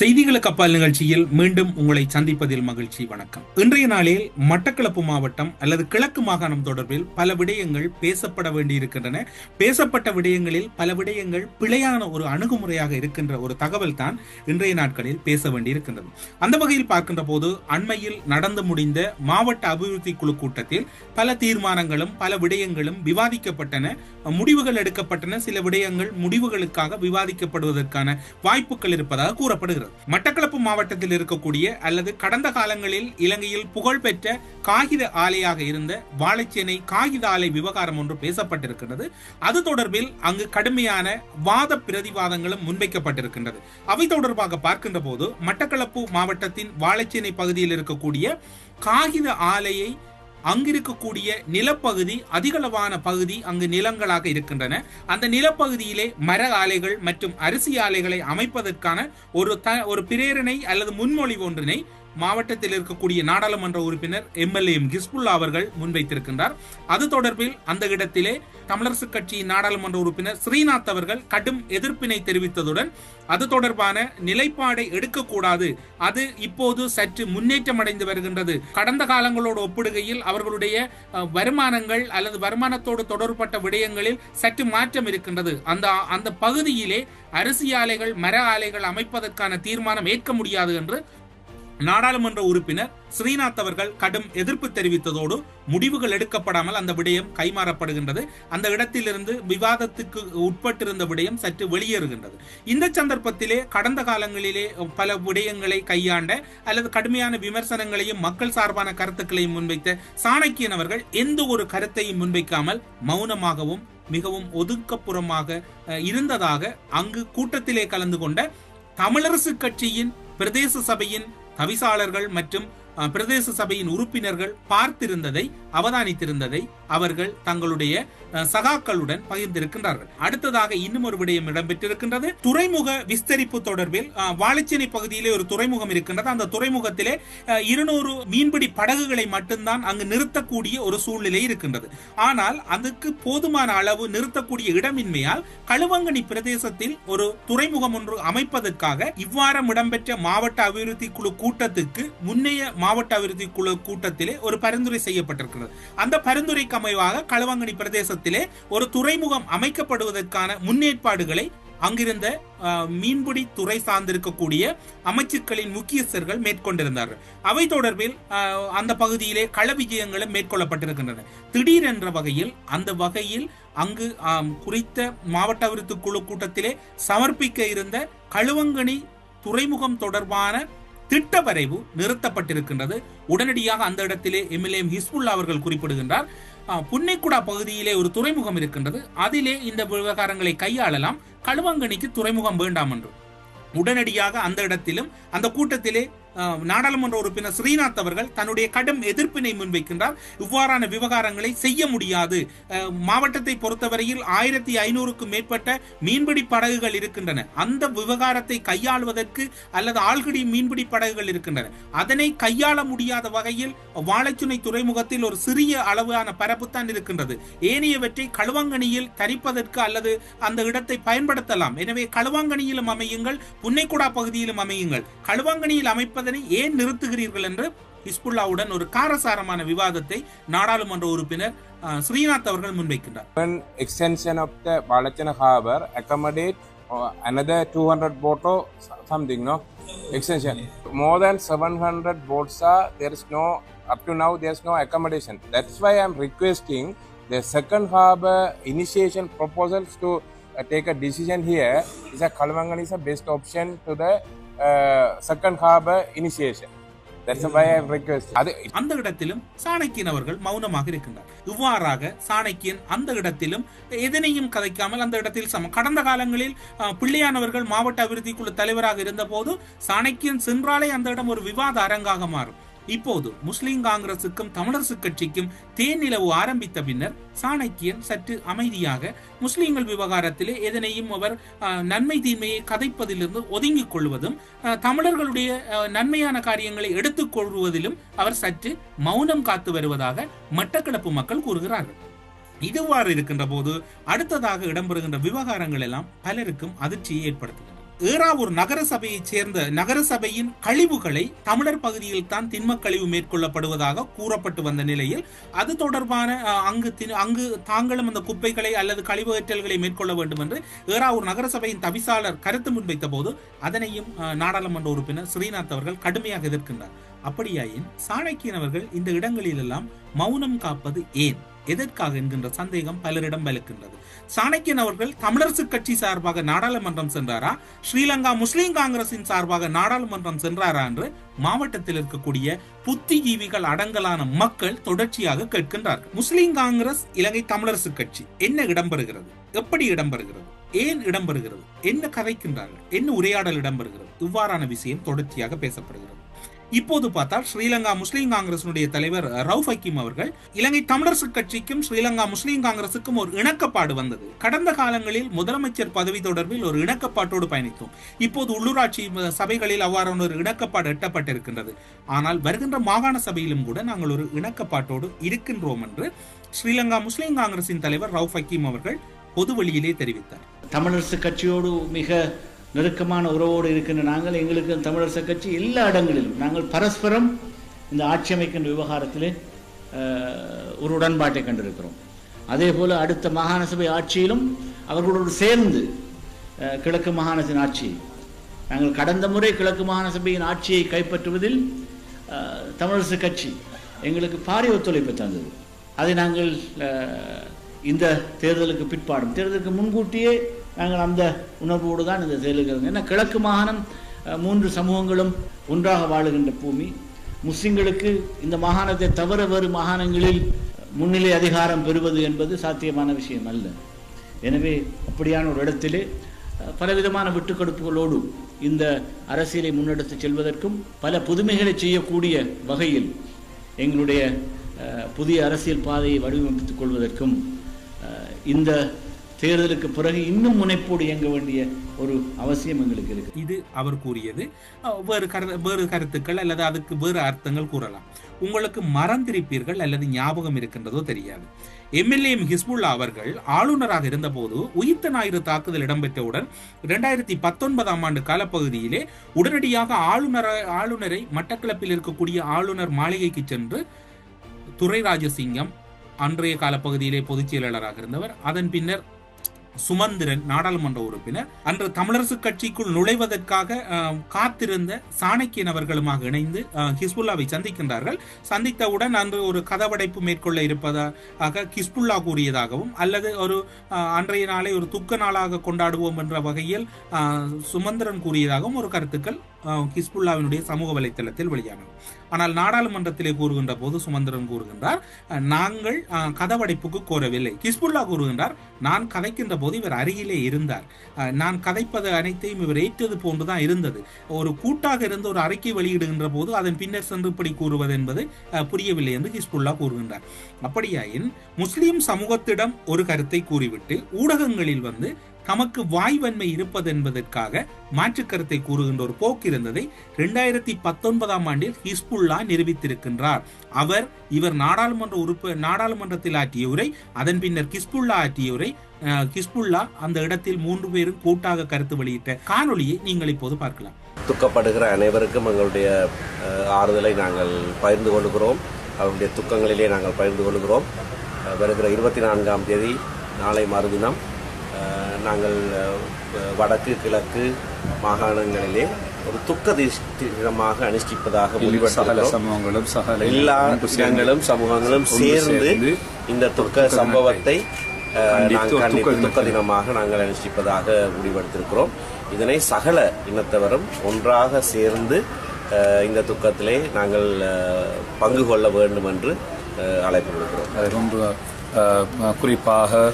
செய்திகளுக்கு அப்பால் நிகழ்ச்சியில் மீண்டும் உங்களை சந்திப்பதில் மகிழ்ச்சி. வணக்கம். இன்றைய நாளில் மட்டக்களப்பு மாவட்டம் அல்லது கிழக்கு மாகாணம் தொடர்பில் பல விடயங்கள் பேசப்பட வேண்டியிருக்கின்றன. பேசப்பட்ட விடயங்களில் பல விடயங்கள் பிழையான ஒரு அணுகுமுறையாக இருக்கின்ற ஒரு தகவல் தான் இன்றைய நாட்களில் பேச வேண்டியிருக்கின்றது. அந்த வகையில் பார்க்கின்ற போது அண்மையில் நடந்து முடிந்த மாவட்ட அபிவிருத்தி குழு கூட்டத்தில் பல தீர்மானங்களும் பல விடயங்களும் விவாதிக்கப்பட்டன, முடிவுகள் எடுக்கப்பட்டன. சில விடயங்கள் முடிவுகளுக்காக விவாதிக்கப்படுவதற்கான வாய்ப்புகள் இருப்பதாக கூறப்படுகிறது. மட்டக்களப்பு மாவட்டத்தில் இருக்கக்கூடிய அல்லது கடந்த காலங்களில் இலங்கையில் புகழ்பெற்ற காகித ஆலையாக இருந்த வாழைச்சேனை காகித ஆலை விவகாரம் ஒன்று பேசப்பட்டிருக்கிறது. அது தொடர்பில் அங்கு கடுமையான வாத பிரதிவாதங்களும் முன்வைக்கப்பட்டிருக்கின்றது. அவை தொடர்பாக பார்க்கின்ற போது மட்டக்களப்பு மாவட்டத்தின் வாழைச்சேனை பகுதியில் இருக்கக்கூடிய காகித ஆலையை அங்கிருக்கக்கூடிய நிலப்பகுதி அதிகளவான பகுதி அங்கு நிலங்களாக இருக்கின்றன. அந்த நிலப்பகுதியிலே மர ஆலைகள் மற்றும் அரிசி ஆலைகளை அமைப்பதற்கான ஒரு பிரேரணை அல்லது முன்மொழிவு ஒன்றினை மாவட்டத்தில் இருக்கக்கூடிய நாடாளுமன்ற உறுப்பினர் எம்எல்ஏ ஹிஸ்புல்லா அவர்கள் முன்வைத்திருக்கின்றார். அது தொடர்பில் அந்த இடத்திலே தமிழரசு கட்சியின் நாடாளுமன்ற உறுப்பினர் ஸ்ரீநாத் அவர்கள் கடும் எதிர்ப்பினை தெரிவித்ததுடன் அது தொடர்பான நிலைப்பாடை எடுக்கக்கூடாது, அது இப்போது சற்று முன்னேற்றம் அடைந்து வருகின்றது, கடந்த காலங்களோடு ஒப்பிடுகையில் அவர்களுடைய வருமானங்கள் அல்லது வருமானத்தோடு தொடர்பட்ட விடயங்களில் சற்று மாற்றம் இருக்கின்றது, அந்த பகுதியிலே அரிசி ஆலைகள் மர ஆலைகள் அமைப்பதற்கான தீர்மானம் ஏற்க முடியாது என்று நாடாளுமன்ற உறுப்பினர் ஸ்ரீநாத் அவர்கள் கடும் எதிர்ப்பு தெரிவித்ததோடு முடிவுகள் எடுக்கப்படாமல் அந்த விடயம் கைமாறப்படுகின்றது. அந்த இடத்திலிருந்து விவாதத்துக்கு உட்பட்டிருந்த விடயம் சற்று வெளியேறுகின்றது. இந்த சந்தர்ப்பத்திலே கடந்த காலங்களிலே பல விடயங்களை கையாண்ட அல்லது கடுமையான விமர்சனங்களையும் மக்கள் சார்பான கருத்துக்களையும் முன்வைத்த சாணக்கியன் அவர்கள் எந்த ஒரு கருத்தையும் முன்வைக்காமல் மௌனமாகவும் மிகவும் ஒதுக்கப்புறமாக இருந்ததாக அங்கு கூட்டத்திலே கலந்து கொண்ட தமிழரசு கட்சியின் பிரதேச சபையின் தவிசாளர்கள் மற்றும் பிரதேச சபையின் உறுப்பினர்கள் பார்த்திருந்ததை அவதானித்திருந்ததை அவர்கள் தங்களுடைய சகாக்களுடன் பகிர்ந்திருக்கின்றார்கள். அடுத்ததாக இன்னும் ஒரு விடயம் இடம்பெற்றிருக்கின்றது. துறைமுக விஸ்தரிப்பு தொடர்பில் வாழைச்சேனை பகுதியிலே ஒரு துறைமுகம் இருக்கின்றது. அந்த துறைமுகத்திலே 200 மீன்பிடி படகுகளை மட்டும்தான் அங்கு நிறுத்தக்கூடிய ஒரு சூழ்நிலை இருக்கின்றது. ஆனால் அதுக்கு போதுமான அளவு நிறுத்தக்கூடிய இடமின்மையால் களுவங்கனி பிரதேசத்தில் ஒரு துறைமுகம் ஒன்று அமைப்பதற்காக இவ்வாரம் இடம்பெற்ற மாவட்ட அபிவிருத்தி குழு கூட்டத்துக்கு முன்னைய மாவட்ட அபிவிருத்தி குழு கூட்டத்திலே ஒரு பரிந்துரை செய்யப்பட்டிருக்கிறது. அந்த பரிந்துரைக்கு அமைவாக களுவங்கனி பிரதேசத்திலே ஒரு துறைமுகம் அமைக்கப்படுவதற்கான முன்னேற்பாடுகளை அங்கிருந்த மீன்பிடி துறை சார்ந்திருக்கக்கூடிய அமைச்சர்களின் முக்கியஸ்தர்கள் மேற்கொண்டிருந்தார்கள். அவை தொடர்பில் அந்த பகுதியிலே கள விஜயங்களும் மேற்கொள்ளப்பட்டிருக்கின்றன. திடீரென்ற வகையில் அந்த வகையில் அங்கு குறித்த மாவட்ட அபிவிருத்தி குழு கூட்டத்திலே சமர்ப்பிக்க இருந்த களுவங்கனி துறைமுகம் தொடர்பான திட்ட வரைவு நிறுத்தப்பட்டிருக்கின்றது. உடனடியாக அந்த இடத்திலே எம்எல்ஏ ஹிஸ்புல்லா அவர்கள் குறிப்பிடுகின்றார், புன்னைக்குடா பகுதியிலே ஒரு துறைமுகம் இருக்கின்றது, அதிலே இந்த விவகாரங்களை கையாளலாம், களுவங்கனிக்கு துறைமுகம் வேண்டாம் என்று. உடனடியாக அந்த இடத்திலும் அந்த கூட்டத்திலே நாடாளுமன்ற உறுப்பினர் ஸ்ரீநாத் அவர்கள் தன்னுடைய கடும் எதிர்ப்பினை முன்வைக்கின்றார். இவ்வாறான விவகாரங்களை செய்ய முடியாது. மாவட்டத்தை பொறுத்தவரையில் 1500க்கும் மேற்பட்ட மீன்பிடி படகுகள் இருக்கின்றன. அந்த விவகாரத்தை கையாளுவதற்கு அல்லது ஆழ்கடி மீன்பிடி படகுகள் இருக்கின்றன. அதனை கையாள முடியாத வகையில் வாழைச்சுனை துறைமுகத்தில் ஒரு சிறிய அளவான பரப்புத்தான் இருக்கின்றது. ஏனையவற்றை களுவாங்கனியில் தரிப்பதற்கு அல்லது அந்த இடத்தை பயன்படுத்தலாம். எனவே களுவாங்கனியிலும் அமையுங்கள், புன்னைக்குடா பகுதியிலும் அமையுங்கள், களுவாங்கனியில் அமைப்ப ஏன் நிறுத்துகிறீர்கள் என்று ஹிஸ்புல்லாவுடன் ஒரு காரசாரமான விவாதத்தை நாடாளுமன்ற உறுப்பினர் ஸ்ரீநாத் அவர்கள் முன்வைக்கின்றார். Extension of the Valachana Harbour accommodate another 200 boat or something, no? Extension. More than 700 boats are, there is no, up to now there is no accommodation. That's why I am requesting the second harbour initiation proposals to take a decision here. Is a Kalavangani is the best option to the second harbour initiation. That's why I request. அந்த இடத்திலும் சாணக்கியன் அவர்கள் மௌனமாக இருக்கின்றார். இவ்வாறாக சாணக்கியன் அந்த இடத்திலும் எதனையும் கதைக்காமல் அந்த இடத்தில் கடந்த காலங்களில் பிள்ளையானவர்கள் மாவட்ட அபிவிருத்தி குழு தலைவராக இருந்த போது சாணக்கியன் சென்றாலே அந்த இடம் ஒரு விவாத அரங்காக மாறும். இப்போது முஸ்லிம் காங்கிரசுக்கும் தமிழரசு கட்சிக்கும் தேனிலவு ஆரம்பித்த பின்னர் சாணக்கியன் சற்று அமைதியாக முஸ்லிம்கள் விவகாரத்திலே எதனையும் அவர் நன்மை தீமையை கதைப்பதிலிருந்து ஒதுங்கிக் கொள்வதும் தமிழர்களுடைய நன்மையான காரியங்களை எடுத்துக் கொள்வதிலும் அவர் சற்று மௌனம் காத்து வருவதாக மட்டக்களப்பு மக்கள் கூறுகிறார்கள். இதுவாறு இருக்கின்ற போது அடுத்ததாக இடம்பெறுகின்ற விவகாரங்கள் எல்லாம் பலருக்கும் அதிர்ச்சியை ஏற்படுத்துகின்றன. ஏறாவூர் நகரசபையைச் சேர்ந்த நகரசபையின் கழிவுகளை தமிழர் பகுதியில் தான் திண்ம கழிவு மேற்கொள்ளப்படுவதாக கூறப்பட்டு வந்த நிலையில் அது தொடர்பான அங்கு தாங்களும் அந்த குப்பைகளை அல்லது கழிவகற்றல்களை மேற்கொள்ள வேண்டும் என்று ஏறாவூர் நகரசபையின் தவிசாளர் கருத்து முன்வைத்த போது அதனையும் நாடாளுமன்ற உறுப்பினர் ஸ்ரீநாத் அவர்கள் கடுமையாக எதிர்க்கின்றார். அப்படியாயின் சாணக்கியன் அவர்கள் இந்த இடங்களிலெல்லாம் மௌனம் காப்பது ஏன், எதற்காக என்கின்ற சந்தேகம் பலரிடம் வலுக்கின்றது. சாணக்கியன் அவர்கள் தமிழரசு கட்சி சார்பாக நாடாளுமன்றம் சென்றாரா, ஸ்ரீலங்கா முஸ்லிம் காங்கிரசின் சார்பாக நாடாளுமன்றம் சென்றாரா என்று மாவட்டத்தில் இருக்கக்கூடிய புத்திஜீவிகள் அடங்கலான மக்கள் தொடர்ச்சியாக கேட்கின்றார்கள். முஸ்லிம் காங்கிரஸ் இலங்கை தமிழரசு கட்சி என்ன இடம்பெறுகிறது, எப்படி இடம்பெறுகிறது, ஏன் இடம்பெறுகிறது, என்ன கதைக்கின்றார்கள், என்ன உரையாடல் இடம்பெறுகிறது, இவ்வாறான விஷயம் தொடர்ச்சியாக பேசப்படுகிறது. இப்போது பார்த்தால் ஸ்ரீலங்கா முஸ்லிம் காங்கிரசினுடைய தலைவர் ரவுஃப் ஹக்கீம் அவர்கள் இலங்கை தமிழரசு கட்சிக்கும் ஸ்ரீலங்கா முஸ்லிம் காங்கிரசுக்கும் ஒரு இணக்கப்பாடு வந்தது. கடந்த காலங்களில் முதலமைச்சர் பதவி தொடர்பில் ஒரு இணக்கப்பாட்டோடு பயணித்தோம். இப்போது உள்ளூராட்சி சபைகளில் அவ்வாறான ஒரு இணக்கப்பாடு எட்டப்பட்டிருக்கின்றது. ஆனால் வருகின்ற மாகாண சபையிலும் கூட நாங்கள் ஒரு இணக்கப்பாட்டோடு இருக்கின்றோம் என்று ஸ்ரீலங்கா முஸ்லிம் காங்கிரசின் தலைவர் ரவுஃப் ஹக்கீம் அவர்கள் பொது வெளியிலே தெரிவித்தார். தமிழரசு கட்சியோடு மிக நெருக்கமான உறவோடு இருக்கின்ற நாங்கள், எங்களுக்கு தமிழரசு கட்சி எல்லா இடங்களிலும் நாங்கள் பரஸ்பரம் இந்த ஆட்சி அமைக்கின்ற விவகாரத்திலே ஒரு உடன்பாட்டை கண்டிருக்கிறோம். அதே போல அடுத்த மாகாண சபை ஆட்சியிலும் அவர்களோடு சேர்ந்து கிழக்கு மாகாணத்தின் ஆட்சி, நாங்கள் கடந்த முறை கிழக்கு மாகாண சபையின் ஆட்சியை கைப்பற்றுவதில் தமிழரசு கட்சி எங்களுக்கு பாரிய ஒத்துழைப்பு தந்தது. அதை நாங்கள் இந்த தேர்தலுக்கு பிற்பாடும், தேர்தலுக்கு முன்கூட்டியே நாங்கள் அந்த உணர்வோடு தான் இந்த தேர்தலுக்கு. ஏன்னா கிழக்கு மாகாணம் 3 சமூகங்களும் ஒன்றாக வாழுகின்ற பூமி. முஸ்லிம்களுக்கு இந்த மாகாணத்தை தவிர வேறு மாகாணங்களில் முன்னிலை அதிகாரம் பெறுவது என்பது சாத்தியமான விஷயம் அல்ல. எனவே அப்படியான ஒரு இடத்திலே பலவிதமான விட்டுக்கொடுப்புகளோடு இந்த அரசியலை முன்னெடுத்து செல்வதற்கும் பல புதுமைகளை செய்யக்கூடிய வகையில் எங்களுடைய புதிய அரசியல் பாதையை வடிவமைத்துக் கொள்வதற்கும் இந்த தேர்தலுக்கு பிறகு இன்னும் முனைப்போடு இயங்க வேண்டிய ஒரு அவசியம் எங்களுக்கு இருக்கு. இது அவர் கூறியது. வேறு கருத்துக்கள் அல்லது அதுக்கு வேறு அர்த்தங்கள் கூறலாம். உங்களுக்கு மறந்திருப்பீர்கள் அல்லது ஞாபகம் இருக்கின்றதோ தெரியாது. எம்எல்ஏ ஹிஸ்புல்லா அவர்கள் ஆளுநராக இருந்தபோது உயிர்த்த ஞாயிறு தாக்குதல் இடம்பெற்றவுடன் 2019 ஆண்டு காலப்பகுதியிலே உடனடியாக ஆளுநரை மட்டக்களப்பில் இருக்கக்கூடிய ஆளுநர் மாளிகைக்கு சென்று துரை ராஜசிங்கம் அன்றைய காலப்பகுதியிலே பொதுச் செயலாளராக இருந்தவர், அதன் பின்னர் சுமந்திரன் நாடாளுமன்ற உறுப்பினர், அன்று தமிழரசு கட்சிக்குள் நுழைவதற்காக காத்திருந்த சாணக்கியன் அவர்களுமாக இணைந்து ஹிஸ்புல்லாவை சந்திக்கின்றார்கள். சந்தித்தவுடன் அன்று ஒரு கதவடைப்பு மேற்கொள்ள இருப்பதாக ஹிஸ்புல்லா கூறியதாகவும் அல்லது ஒரு அன்றைய நாளை ஒரு துக்க நாளாக கொண்டாடுவோம் என்ற வகையில் சுமந்திரன் கூறியதாகவும் ஒரு கருத்துக்கள் ஹிஸ்புல்லாவினுடைய சமூக வலைத்தளத்தில் வெளியானது. ஆனால் நாடாளுமன்றத்திலே கூறுகின்ற போது சுமந்திரன் கூறுகின்றார், நாங்கள் கதவடைப்புக்கு கோரவில்லை. ஹிஸ்புல்லா கூறுகின்றார், நான் கதைக்கின்ற போது இவர் அருகிலே இருந்தார், நான் கதைப்பது அனைத்தையும் இவர் ஏற்றது போன்றுதான் இருந்தது. ஒரு கூட்டாக இருந்து ஒரு அறிக்கை வெளியிடுகின்ற போது அதன் பின்னர் சென்று இப்படி கூறுவது என்பது புரியவில்லை என்று ஹிஸ்புல்லா கூறுகின்றார். அப்படியாயின் முஸ்லிம் சமூகத்திடம் ஒரு கருத்தை கூறிவிட்டு ஊடகங்களில் வந்து தமக்கு வாய்வன்மை இருப்பது என்பதற்காக மாற்று கருத்தை கூறுகின்ற ஒரு போக்கு இருந்ததை 2019 ஆண்டில் ஹிஸ்புல்லா நிரூபித்திருக்கின்றார். இவர் நாடாளுமன்றத்தில் ஆற்றிய உரை, அதன் பின்னர் ஹிஸ்புல்லா ஆற்றிய உரை, ஹிஸ்புல்லா அந்த இடத்தில் 3 பேரும் கூட்டாக கருத்து வெளியிட்ட காணொலியை நீங்கள் இப்போது பார்க்கலாம். துக்கப்படுகிற அனைவருக்கும் எங்களுடைய ஆறுதலை நாங்கள் பகிர்ந்து கொள்கிறோம். அவருடைய துக்கங்களிலே நாங்கள் பகிர்ந்து கொள்கிறோம். வருகிற 24ஆம் தேதி நாளை மறுதினம் நாங்கள் வடக்கு கிழக்கு மாகாணங்களிலே ஒரு துக்க தினமாக அனுஷ்டிப்பதாக முடிவெடுத்திருக்கிறோம். எல்லா இடங்களும் சமூகங்களும் சேர்ந்து இந்த துக்க சம்பவத்தை துக்க தினமாக நாங்கள் அனுஷ்டிப்பதாக முடிவெடுத்திருக்கிறோம். இதனை சகல இனத்தவரும் ஒன்றாக சேர்ந்து இந்த துக்கத்திலே நாங்கள் பங்கு கொள்ள வேண்டும் என்று அழைப்பு விடுக்கிறோம். குறிப்பாக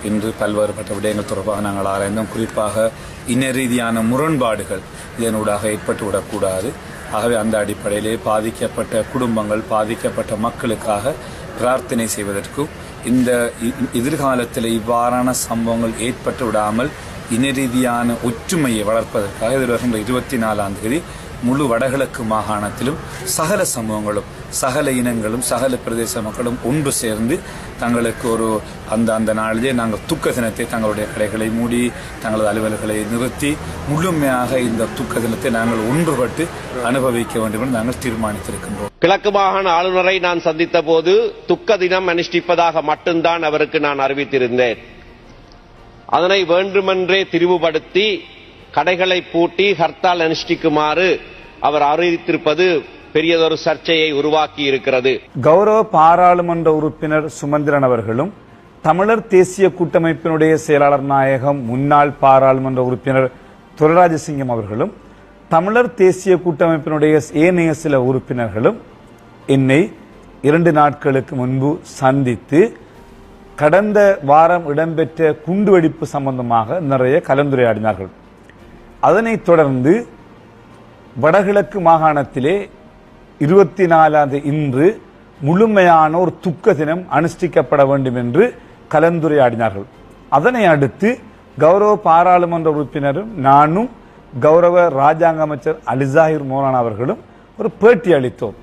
இன்று பல்வேறுபட்ட விடயங்கள் தொடர்பாக நாங்கள் ஆராய்ந்தோம். குறிப்பாக இன ரீதியான முரண்பாடுகள் இதனூடாக ஏற்பட்டுவிடக்கூடாது. ஆகவே அந்த அடிப்படையிலே பாதிக்கப்பட்ட குடும்பங்கள், பாதிக்கப்பட்ட மக்களுக்காக பிரார்த்தனை செய்வதற்கும் இந்த எதிர்காலத்தில் இவ்வாறான சம்பவங்கள் ஏற்பட்டு விடாமல் இன ரீதியான ஒற்றுமையை வளர்ப்பதற்காக எதிர்வருகின்ற 24ஆம் தேதி முழு வடகிழக்கு மாகாணத்திலும் சகல சமூகங்களும் சகல இனங்களும் சகல பிரதேச மக்களும் ஒன்று சேர்ந்து தங்களுக்கு ஒரு அந்த நாளிலே நாங்கள் துக்க தினத்தை தங்களுடைய கடைகளை மூடி தங்களது அலுவல்களை நிறுத்தி முழுமையாக இந்த துக்க தினத்தை நாங்கள் ஒன்றுபட்டு அனுபவிக்க வேண்டும் என்று நாங்கள் தீர்மானித்திருக்கின்றோம். கிழக்கு மாகாண ஆளுநரை நான் சந்தித்த போது துக்க தினம் அனுஷ்டிப்பதாக மட்டும்தான் அவருக்கு நான் அறிவித்திருந்தேன். அதனை வேண்டுமென்றே திரிவுபடுத்தி கடைகளை பூட்டி ஹர்த்தால் அனுஷ்டிக்குமாறு அவர் அறிவித்திருப்பது பெரியதொரு சர்ச்சையை உருவாக்கி இருக்கிறது. கௌரவ பாராளுமன்ற உறுப்பினர் சுமந்திரன் அவர்களும் தமிழர் தேசிய கூட்டமைப்பினுடைய செயலாளர் நாயகம் முன்னாள் பாராளுமன்ற உறுப்பினர் துரைராஜசிங்கம் அவர்களும் தமிழர் தேசிய கூட்டமைப்பினுடைய ஏனைய சில உறுப்பினர்களும் என்னை 2 நாட்களுக்கு முன்பு சந்தித்து கடந்த வாரம் இடம்பெற்ற குண்டுவெடிப்பு சம்பந்தமாக நிறைய கலந்துரையாடினார்கள். அதனைத் தொடர்ந்து வடகிழக்கு மாகாணத்திலே 24 இன்று முழுமையான ஒரு துக்க தினம் அனுஷ்டிக்கப்பட வேண்டும் என்று கலந்துரையாடினார்கள். அதனை அடுத்து கௌரவ பாராளுமன்ற உறுப்பினரும் நானும் கௌரவ ராஜாங்க அமைச்சர் அலிசாஹிர் மௌலானா அவர்களும் ஒரு பேட்டி அளித்தோம்.